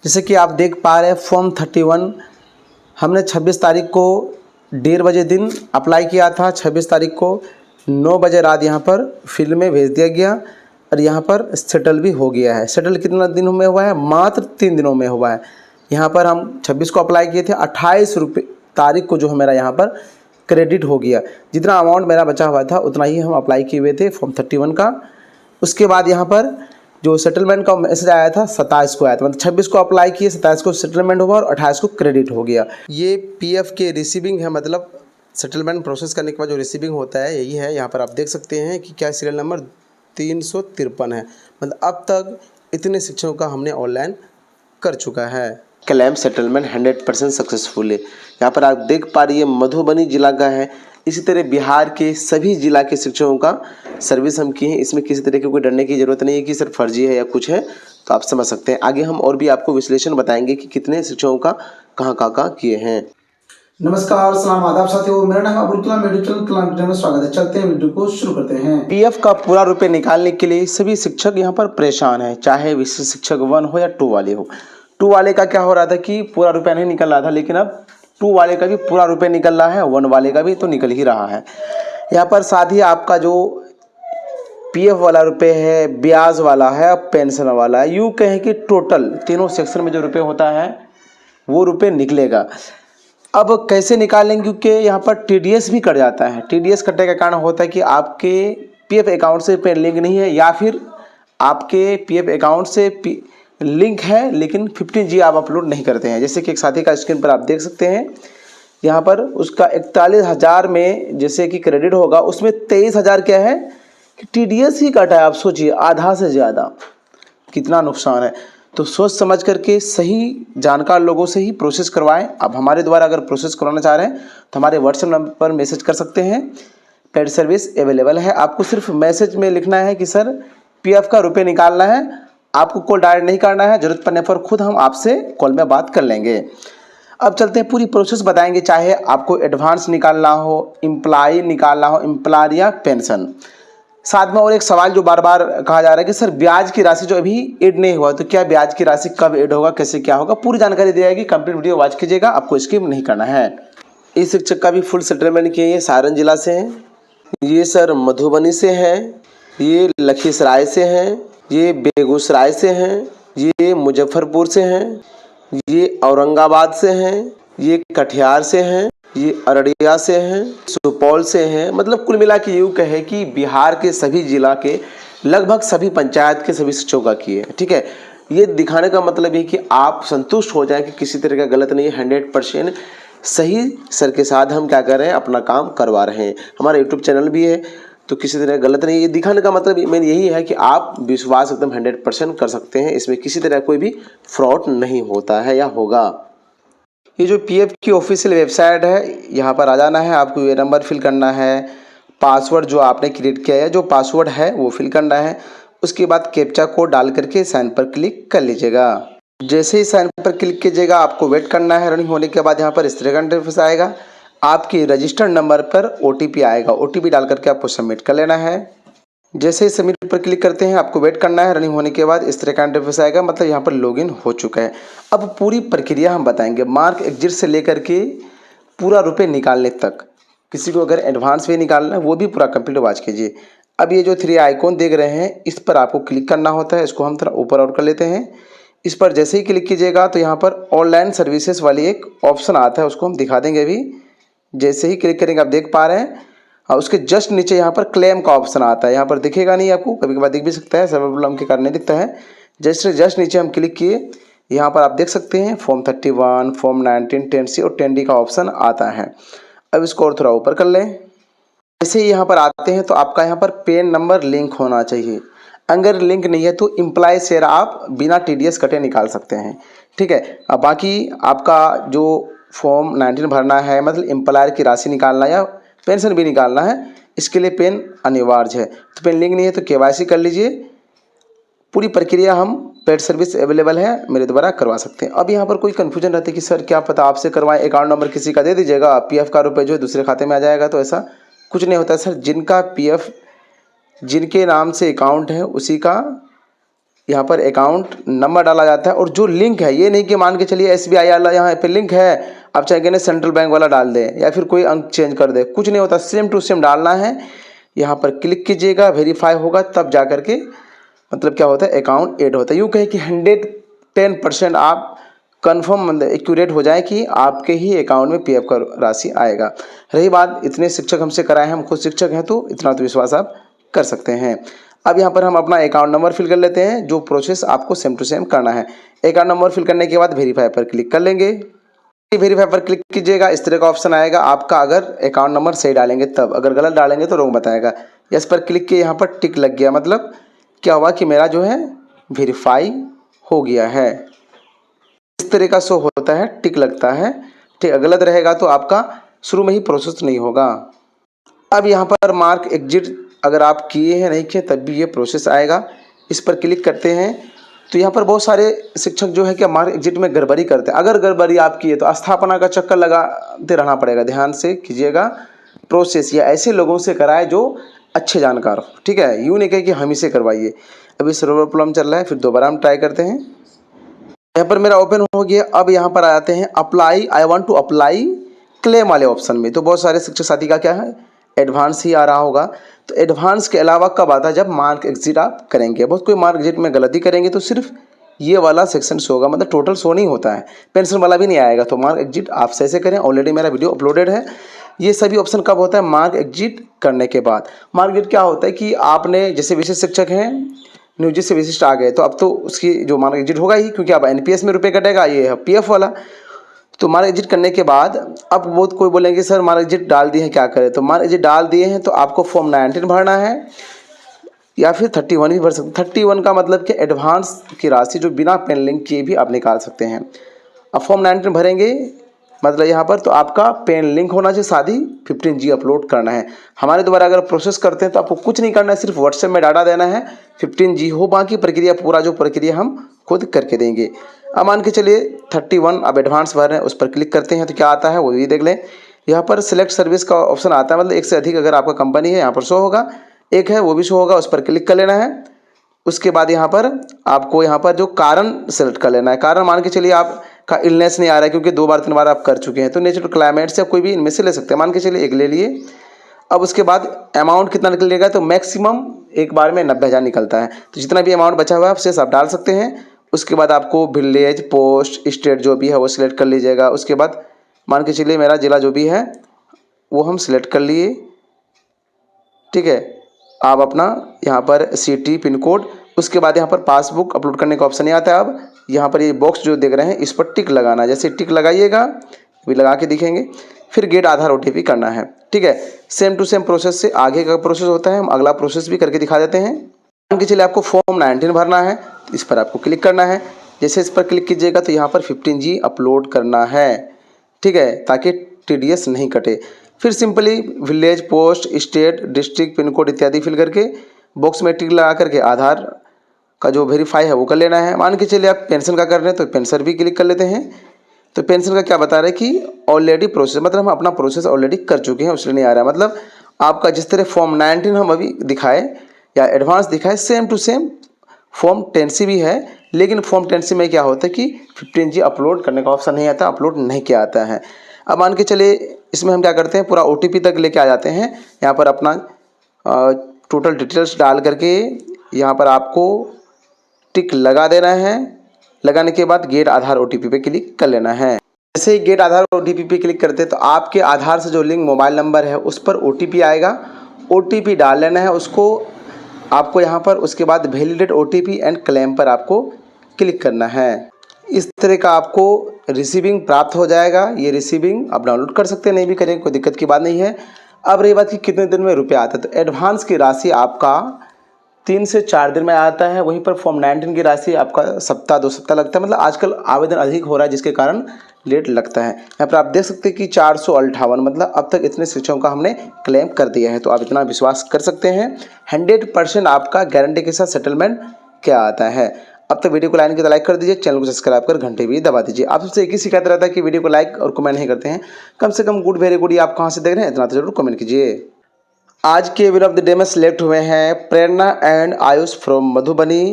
जैसे कि आप देख पा रहे हैं फॉर्म 31 हमने 26 तारीख को 1:30 बजे दिन अप्लाई किया था। 26 तारीख को 9 बजे रात यहाँ पर फील्ड में भेज दिया गया और यहाँ पर सेटल भी हो गया है। सेटल कितना दिनों में हुआ है? मात्र 3 दिनों में हुआ है। यहाँ पर हम 26 को अप्लाई किए थे, 28 रुपये तारीख को जो है मेरा यहाँ पर क्रेडिट हो गया। जितना अमाउंट मेरा बचा हुआ था उतना ही हम अप्लाई किए हुए थे फॉर्म 31 का। उसके बाद यहाँ पर जो सेटलमेंट का मैसेज आया था 27 को आया था, मतलब 26 को अप्लाई किए, 27 को सेटलमेंट हुआ और 28 को क्रेडिट हो गया। ये पीएफ के रिसीविंग है, मतलब सेटलमेंट प्रोसेस करने के बाद जो रिसीविंग होता है यही है। यहाँ पर आप देख सकते हैं कि क्या सीरियल नंबर 353 है। मतलब अब तक इतने शिक्षकों का हमने ऑनलाइन कर चुका है। क्लेम सेटलमेंट 100% सक्सेसफुल है। यहाँ पर आप देख पा रही है मधुबनी जिला का है। इसी तरह बिहार के सभी जिला के शिक्षकों का सर्विस हम किए हैं। इसमें किसी तरह की कोई डरने की ज़रूरत नहीं है कि सर फर्जी है या कुछ है, तो आप समझ सकते हैं। आगे हम और भी आपको विश्लेषण बताएंगे कि कितने शिक्षकों का कहाँ किए हैं। नमस्कार, सलाम, आदाब साथियों, मेरा नाम अब्दुल कलाम, मेरे चैनल में स्वागत है। चलते हैं वीडियो को शुरू करते हैं। पीएफ का पूरा रुपये निकालने के लिए सभी शिक्षक यहाँ पर परेशान है, चाहे विशेष शिक्षक 1 हो या 2 वाले हो। 2 वाले का क्या हो रहा था कि पूरा रुपया नहीं निकल रहा था, लेकिन अब 2 वाले का भी पूरा रुपये निकल रहा है, 1 वाले का भी तो निकल ही रहा है। यहाँ पर साथ ही आपका जो पीएफ वाला रुपये है, ब्याज वाला है, पेंशन वाला है, यूँ कहें कि टोटल तीनों सेक्शन में जो रुपये होता है वो रुपये निकलेगा। अब कैसे निकालेंगे? क्योंकि यहाँ पर टीडीएस भी कट जाता है। टीडीएस कटने का कारण होता है कि आपके पीएफ अकाउंट से पेन लिंक नहीं है, या फिर आपके पीएफ अकाउंट से लिंक है लेकिन 15G आप अपलोड नहीं करते हैं। जैसे कि एक साथी का स्क्रीन पर आप देख सकते हैं, यहाँ पर उसका 41,000 में जैसे कि क्रेडिट होगा, उसमें 23,000 क्या है कि टीडीएस ही कटा है। आप सोचिए, आधा से ज़्यादा कितना नुकसान है। तो सोच समझ करके सही जानकार लोगों से ही प्रोसेस करवाएं। अब हमारे द्वारा अगर प्रोसेस करवाना चाह रहे हैं तो हमारे व्हाट्सएप नंबर पर मैसेज कर सकते हैं। पेड सर्विस अवेलेबल है। आपको सिर्फ मैसेज में लिखना है कि सर पीएफ का रुपये निकालना है। आपको कॉल डायरेक्ट नहीं करना है, जरूरत पड़ने पर खुद हम आपसे कॉल में बात कर लेंगे। अब चलते हैं, पूरी प्रोसेस बताएंगे। चाहे आपको एडवांस निकालना हो, एम्प्लॉय निकालना हो, एम्प्लॉयर या पेंशन। साथ में और एक सवाल जो बार बार कहा जा रहा है कि सर ब्याज की राशि जो अभी ऐड नहीं हुआ, तो क्या ब्याज की राशि कब ऐड होगा, कैसे क्या होगा, पूरी जानकारी दी जाएगी। कंप्लीट वीडियो वॉच कीजिएगा, आपको स्किप नहीं करना है। इस शिक्षक का भी फुल सेटलमेंट किए, ये सारण जिला से हैं, ये सर मधुबनी से हैं, ये लखीसराय से हैं, ये बेगूसराय से हैं, ये मुजफ्फरपुर से हैं, ये औरंगाबाद से हैं, ये कटिहार से हैं, ये अररिया से हैं, सुपौल से हैं। मतलब कुल मिला के यूँ कहे कि बिहार के सभी जिला के लगभग सभी पंचायत के सभी शिक्षकों का किए हैं। ठीक है, ये दिखाने का मतलब ये कि आप संतुष्ट हो जाएं कि किसी तरह का गलत नहीं है। 100% सही सर के साथ हम क्या कर रहे हैं, अपना काम करवा रहे हैं। हमारा यूट्यूब चैनल भी है, तो किसी तरह गलत नहीं है। ये दिखाने का मतलब मेन यही है कि आप विश्वास एकदम 100% कर सकते हैं। इसमें किसी तरह कोई भी फ्रॉड नहीं होता है या होगा। ये जो पीएफ की ऑफिशियल वेबसाइट है, यहाँ पर आ जाना है। आपको ये नंबर फिल करना है, पासवर्ड जो आपने क्रिएट किया है, जो पासवर्ड है वो फिल करना है। उसके बाद कैप्चा कोड डाल करके साइन पर क्लिक कर लीजिएगा। जैसे ही साइन पर क्लिक कीजिएगा, आपको वेट करना है। रनिंग होने के बाद यहाँ पर इस तरह का इंटरफेस आएगा। आपके रजिस्टर्ड नंबर पर OTP आएगा, OTP डाल करके आपको सबमिट कर लेना है। जैसे ही सबमिट पर क्लिक करते हैं, आपको वेट करना है। रनिंग होने के बाद इस तरह का इंटरफेस आएगा, मतलब यहाँ पर लॉगिन हो चुका है। अब पूरी प्रक्रिया हम बताएंगे, मार्क एग्जिट से लेकर के पूरा रुपये निकालने तक। किसी को अगर एडवांस भी निकालना है वो भी पूरा कंप्लीट वॉच कीजिए। अब ये जो 3 आइकॉन देख रहे हैं, इस पर आपको क्लिक करना होता है। इसको हम थोड़ा ऊपर और कर लेते हैं। इस पर जैसे ही क्लिक कीजिएगा तो यहाँ पर ऑनलाइन सर्विसेज वाली एक ऑप्शन आता है, उसको हम दिखा देंगे अभी। जैसे ही क्लिक करेंगे, आप देख पा रहे हैं, और उसके जस्ट नीचे यहाँ पर क्लेम का ऑप्शन आता है। यहाँ पर दिखेगा नहीं आपको, कभी कभार दिख भी सकता है, सर्वर प्रॉब्लम के कारण नहीं दिखता है। जस्ट नीचे हम क्लिक किए, यहाँ पर आप देख सकते हैं फॉर्म 31, फॉर्म 19, 10C और 10D का ऑप्शन आता है। अब इसको और थोड़ा ऊपर कर लें। जैसे ही यहाँ पर आते हैं तो आपका यहाँ पर पेन नंबर लिंक होना चाहिए। अगर लिंक नहीं है तो एम्प्लॉय शेयर आप बिना TDS कटे निकाल सकते हैं। ठीक है, अब बाकी आपका जो फॉर्म 19 भरना है, मतलब एम्प्लॉयर की राशि निकालना या पेंशन भी निकालना है, इसके लिए पेन अनिवार्य है। तो पेन लिंक नहीं है तो KYC कर लीजिए। पूरी प्रक्रिया हम पेड सर्विस अवेलेबल है, मेरे द्वारा करवा सकते हैं। अब यहाँ पर कोई कन्फ्यूजन रहती है कि सर क्या पता आपसे करवाएं, अकाउंट नंबर किसी का दे दीजिएगा, पीएफ का रुपये जो है दूसरे खाते में आ जाएगा। तो ऐसा कुछ नहीं होता सर। जिनका पीएफ जिनके नाम से अकाउंट है उसी का यहाँ पर अकाउंट नंबर डाला जाता है और जो लिंक है, ये नहीं कि मान के चलिए SBI वाला यहाँ पे लिंक है, आप चाहेंगे ना सेंट्रल बैंक वाला डाल दें या फिर कोई अंक चेंज कर दे, कुछ नहीं होता, सेम टू सेम डालना है। यहाँ पर क्लिक कीजिएगा, वेरीफाई होगा तब जा करके मतलब क्या होता है, अकाउंट ऐड होता है। यूँ कहे कि 110% आप कन्फर्म मतलब एक्यूरेट हो जाए कि आपके ही अकाउंट में PF का राशि आएगा। रही बात, इतने शिक्षक हमसे कराए हैं, हम खुद शिक्षक हैं तो इतना तो विश्वास आप कर सकते हैं। अब यहाँ पर हम अपना अकाउंट नंबर फिल कर लेते हैं, जो प्रोसेस आपको सेम टू सेम करना है। अकाउंट नंबर फिल करने के बाद वेरीफाई पर क्लिक कर लेंगे। वेरीफाई पर क्लिक कीजिएगा, इस तरह का ऑप्शन आएगा आपका, अगर अकाउंट नंबर सही डालेंगे तब, अगर गलत डालेंगे तो रॉन्ग बताएगा। यस पर क्लिक किए, यहाँ पर टिक लग गया, मतलब क्या हुआ कि मेरा जो है वेरीफाई हो गया है। इस तरह का शो होता है, टिक लगता है, ठीक है। गलत रहेगा तो आपका शुरू में ही प्रोसेस नहीं होगा। अब यहाँ पर मार्क एग्जिट अगर आप किए हैं, नहीं किए तब भी ये प्रोसेस आएगा। इस पर क्लिक करते हैं तो यहाँ पर बहुत सारे शिक्षक जो है कि मार्क एग्जिट में गड़बड़ी करते हैं। अगर गड़बड़ी आप किए तो स्थापना का चक्कर लगाते रहना पड़ेगा, ध्यान से कीजिएगा। प्रोसेस या ऐसे लोगों से कराए जो अच्छे जानकार हो, ठीक है, यूँ नहीं कहे कि हम ही से करवाइए। अभी सर्वर प्रॉब्लम चल रहा है, फिर दोबारा हम ट्राई करते हैं। यहाँ पर मेरा ओपन हो गया। अब यहाँ पर आते हैं apply, I want to apply claim वाले ऑप्शन में। तो बहुत सारे शिक्षक साथी का क्या है, एडवांस ही आ रहा होगा। तो एडवांस के अलावा कब आता है, जब मार्क एग्जिट आप करेंगे। बहुत कोई मार्क एग्जिट में गलती करेंगे तो सिर्फ ये वाला सेक्शन शो होगा, मतलब टोटल शो नहीं होता है, पेंशन वाला भी नहीं आएगा। तो मार्क एग्जिट आप सही से करें, ऑलरेडी मेरा वीडियो अपलोडेड है। ये सभी ऑप्शन कब होता है, मार्क एग्जिट करने के बाद। मार्क एग्जिट क्या होता है कि आपने जैसे विशिष्ट शिक्षक हैं, नियोजित से विशिष्ट आ गए, तो अब तो उसकी जो मार्क एग्जिट होगा ही, क्योंकि अब NPS में रुपये कटेगा, ये है PF वाला। तो मार्क एग्जिट करने के बाद अब बहुत कोई बोलेंगे सर मार्क एग्जिट डाल दिए हैं क्या करें। तो मार्क एग्जिट डाल दिए हैं तो आपको फॉर्म 19 भरना है या फिर 31 भी भर सकते। 31 का मतलब कि एडवांस की राशि जो बिना पेन लिंक किए भी आप निकाल सकते हैं। अब फॉर्म 19 भरेंगे, मतलब यहाँ पर तो आपका पेन लिंक होना चाहिए, साथ ही 15G अपलोड करना है। हमारे द्वारा अगर प्रोसेस करते हैं तो आपको कुछ नहीं करना है, सिर्फ व्हाट्सएप में डाटा देना है, 15G हो, बाकी प्रक्रिया पूरा जो प्रक्रिया हम खुद करके देंगे। अब मान के चलिए 31 अब एडवांस भर रहे हैं, उस पर क्लिक करते हैं तो क्या आता है वो भी देख लें। यहाँ पर सिलेक्ट सर्विस का ऑप्शन आता है, मतलब एक से अधिक अगर आपका कंपनी है यहाँ पर शो होगा, एक है वो भी शो होगा, उस पर क्लिक कर लेना है। उसके बाद यहाँ पर आपको यहाँ पर जो कारण सेलेक्ट कर लेना है। कारण मान के चलिए आपका इलनेस नहीं आ रहा है, क्योंकि 2 बार 3 बार आप कर चुके हैं, तो नेचुरल क्लाइमेट से कोई भी इनमें से ले सकते हैं। मान के चलिए एक ले लिए। अब उसके बाद अमाउंट कितना निकलेगा, तो मैक्सिमम एक बार में 90,000 निकलता है। तो जितना भी अमाउंट बचा हुआ है उससे आप डाल सकते हैं। उसके बाद आपको विलेज, पोस्ट, स्टेट जो भी है वो सिलेक्ट कर लीजिएगा। उसके बाद मान के चलिए मेरा ज़िला जो भी है वो हम सिलेक्ट कर लिए, ठीक है। आप अपना यहाँ पर सिटी, पिन कोड, उसके बाद यहाँ पर पासबुक अपलोड करने का ऑप्शन नहीं आता है। अब यहाँ पर ये बॉक्स जो देख रहे हैं इस पर टिक लगाना है, जैसे टिक लगाइएगा अभी लगा के दिखेंगे। फिर गेट आधार OTP करना है, ठीक है। सेम टू सेम प्रोसेस से आगे का प्रोसेस होता है, हम अगला प्रोसेस भी करके दिखा देते हैं। मान के चलिए आपको फॉर्म 19 भरना है, इस पर आपको क्लिक करना है। जैसे इस पर क्लिक कीजिएगा तो यहाँ पर 15G अपलोड करना है, ठीक है, ताकि TDS नहीं कटे। फिर simply village, post, state, district, pin code इत्यादि फिल करके बॉक्स में टिक लगा करके आधार का जो वेरीफाई है वो कर लेना है। मान के चलिए आप पेंशन का कर रहे हैं तो पेंशन भी क्लिक कर लेते हैं। तो पेंशन का क्या बता रहे हैं कि ऑलरेडी प्रोसेस, मतलब हम अपना प्रोसेस ऑलरेडी कर चुके हैं, उसलिए नहीं आ रहा है। मतलब आपका जिस तरह फॉर्म 19 हम अभी दिखाए या एडवांस दिखाए, same to same form 10C भी है, लेकिन फॉर्म 10C में क्या होता है कि 15G अपलोड करने का ऑप्शन नहीं आता, अपलोड नहीं किया आता है। अब मान के चलिए इसमें हम क्या करते हैं, पूरा OTP तक लेके आ जाते हैं। यहाँ पर अपना टोटल डिटेल्स डाल करके यहाँ पर आपको टिक लगा देना है। लगाने के बाद गेट आधार OTP पे क्लिक कर लेना है। जैसे ही गेट आधार OTP पे क्लिक करते हैं तो आपके आधार से जो लिंक मोबाइल नंबर है उस पर OTP आएगा। OTP डाल लेना है उसको आपको यहाँ पर। उसके बाद वैलिडेट OTP एंड क्लेम पर आपको क्लिक करना है। इस तरह का आपको रिसीविंग प्राप्त हो जाएगा। ये रिसीविंग आप डाउनलोड कर सकते हैं, नहीं भी करें कोई दिक्कत की बात नहीं है। अब रही बात कि कितने दिन में रुपया आता है, तो एडवांस की राशि आपका 3 से 4 दिन में आता है। वहीं पर फॉर्म 19 की राशि आपका सप्ताह 2 सप्ताह लगता है। मतलब आजकल आवेदन अधिक हो रहा है जिसके कारण लेट लगता है। यहाँ पर आप देख सकते हैं कि 458, मतलब अब तक इतने शिक्षकों का हमने क्लेम कर दिया है। तो आप इतना विश्वास कर सकते हैं 100% आपका गारंटी के साथ सेटलमेंट क्या आता है। अब तक वीडियो को लाइन की तो लाइक कर दीजिए, चैनल को सब्सक्राइब कर घंटे भी दबा दीजिए। आप सबसे एक ही शिकायत रहता है कि वीडियो को लाइक और कमेंट नहीं करते हैं। कम से कम गुड वेरी गुड ये आप कहाँ से देख रहे हैं इतना तो जरूर कमेंट कीजिए। आज के विनर ऑफ द डे में सिलेक्ट हुए हैं Prerna and Ayush from Madhubani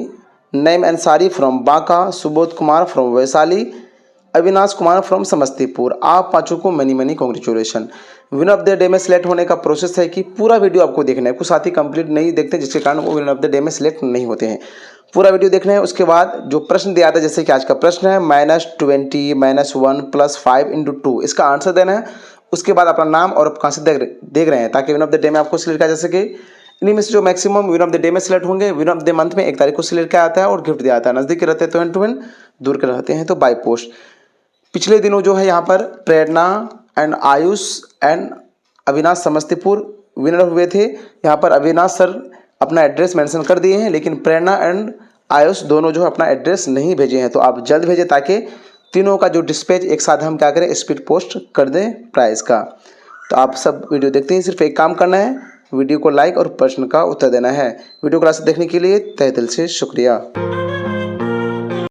Naeem Ansari from Banka, Subodh Kumar from Vaishali, Avinash Kumar from Samastipur. आप पांचों को many many congratulation. Winner of the day में सिलेक्ट होने का प्रोसेस है कि पूरा वीडियो आपको देखना है। कुछ साथी कंप्लीट नहीं देखते जिसके कारण वो विनर ऑफ द डे में सिलेक्ट नहीं होते हैं। पूरा वीडियो देखना है। उसके बाद जो प्रश्न दिया था, जैसे कि आज का प्रश्न है -20 -1 + 5 × 2, इसका आंसर देना है। उसके बाद अपना नाम और आप कहाँ से देख रहे हैं, ताकि विनर ऑफ द डे में आपको सिलेक्ट किया जा सके। इन्हीं में से जो maximum winner of the day में सिलेक्ट होंगे, विनर ऑफ द मंथ में 1 तारीख को सिलेक्ट किया जाता है और गिफ्ट दिया जाता है। नज़दीक रहते हैं तो हैंड टू हैंड, दूर के रहते हैं तो बाय पोस्ट। पिछले दिनों जो है यहाँ पर Prerna and Ayush and Avinash Samastipur winner हुए थे। यहाँ पर अविनाश सर अपना एड्रेस मेंशन कर दिए हैं, लेकिन प्रेरणा एंड आयुष दोनों जो है अपना एड्रेस नहीं भेजे हैं। तो आप जल्द भेजें ताकि तीनों का जो डिस्पैच एक साथ हम क्या करें, स्पीड पोस्ट कर दें प्राइस का। तो आप सब वीडियो देखते हैं, सिर्फ एक काम करना है, वीडियो को लाइक और प्रश्न का उत्तर देना है। वीडियो क्लास देखने के लिए तहे दिल से शुक्रिया।